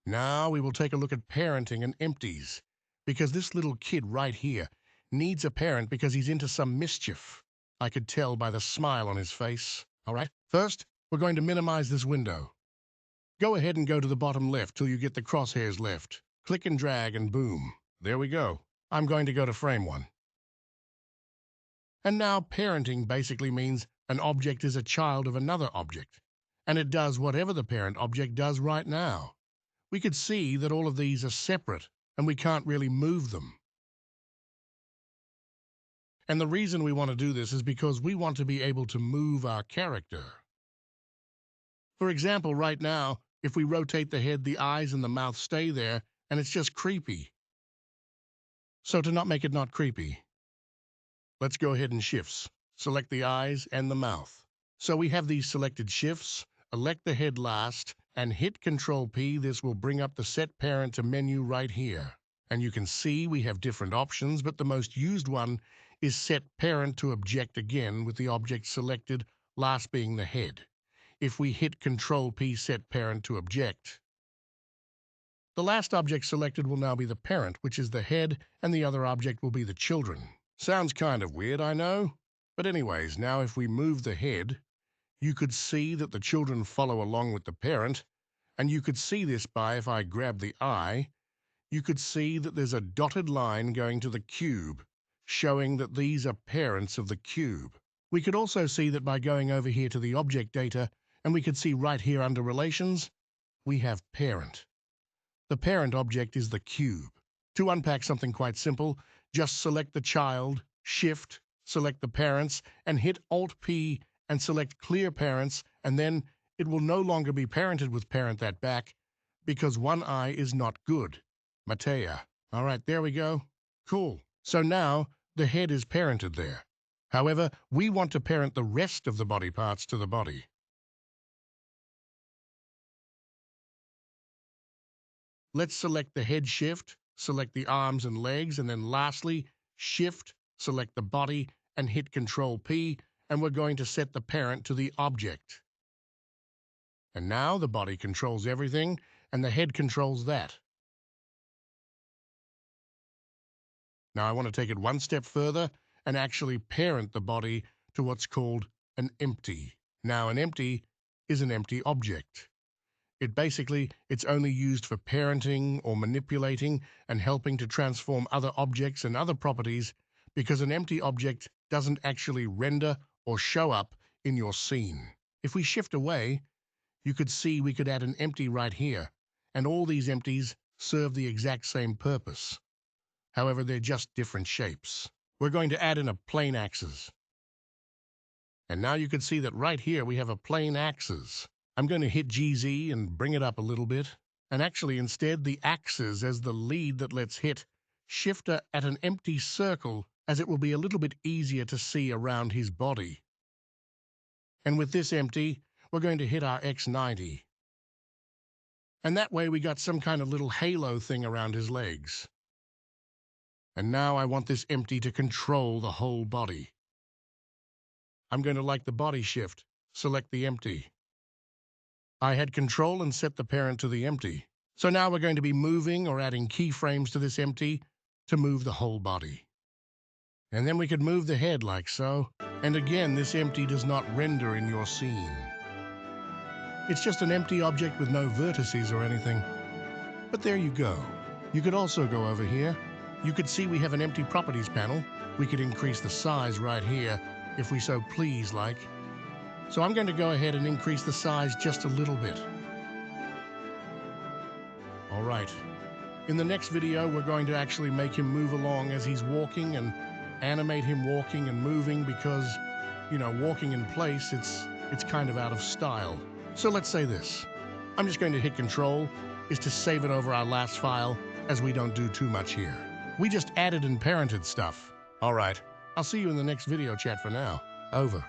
Now we will take a look at parenting and empties, because this little kid right here needs a parent because he's into some mischief. I could tell by the smile on his face. All right, first, we're going to minimize this window. Go ahead and go to the bottom left till you get the crosshairs left. Click and drag and boom. There we go. I'm going to go to frame 1. And now parenting basically means an object is a child of another object, and it does whatever the parent object does right now. We could see that all of these are separate, and we can't really move them. And the reason we want to do this is because we want to be able to move our character. For example, right now, if we rotate the head, the eyes and the mouth stay there, and it's just creepy. So to not make it not creepy, let's go ahead and shifts. Select the eyes and the mouth. So we have these selected shifts. Elect the head last, and hit Control-P. This will bring up the Set Parent to menu right here. And you can see we have different options, but the most used one is Set Parent to Object again, with the object selected, last being the head. If we hit Control-P, Set Parent to Object, the last object selected will now be the parent, which is the head, and the other object will be the children. Sounds kind of weird, I know. But anyways, now if we move the head, you could see that the children follow along with the parent, and you could see this by, if I grab the eye, you could see that there's a dotted line going to the cube, showing that these are parents of the cube. We could also see that by going over here to the object data, and we could see right here under relations, we have parent. The parent object is the cube. To unpack something quite simple, just select the child, shift, select the parents, and hit Alt-P and select Clear Parents, and then it will no longer be parented with Parent That Back because one eye is not good. Matea. All right, there we go. Cool. So now the head is parented there. However, we want to parent the rest of the body parts to the body. Let's select the head shift, select the arms and legs, and then lastly, shift, select the body, and hit Control-P, and we're going to set the parent to the object. And now the body controls everything, and the head controls that. Now I want to take it one step further and actually parent the body to what's called an empty. Now an empty is an empty object. It's only used for parenting or manipulating and helping to transform other objects and other properties, because an empty object doesn't actually render or show up in your scene. If we shift away, you could see we could add an empty right here, and all these empties serve the exact same purpose. However, they're just different shapes. We're going to add in a plane axis. And now you can see that right here we have a plane axis. I'm going to hit GZ and bring it up a little bit. And actually instead the axis as the lead that lets hit shifter at an empty circle, as it will be a little bit easier to see around his body. And with this empty, we're going to hit our X90. And that way we got some kind of little halo thing around his legs. And now I want this empty to control the whole body. I'm going to like the body shift, select the empty. I had control and set the parent to the empty. So now we're going to be moving or adding keyframes to this empty to move the whole body. And then we could move the head like so. And again, this empty does not render in your scene. It's just an empty object with no vertices or anything. But there you go. You could also go over here. You could see we have an empty properties panel. We could increase the size right here if we so please like. So I'm going to go ahead and increase the size just a little bit. All right. In the next video, we're going to actually make him move along as he's walking and animate him walking and moving because, walking in place, it's kind of out of style. So let's say this. I'm just going to hit Control, is to save it over our last file, as we don't do too much here. We just added and parented stuff. All right. I'll see you in the next video chat for now. Over.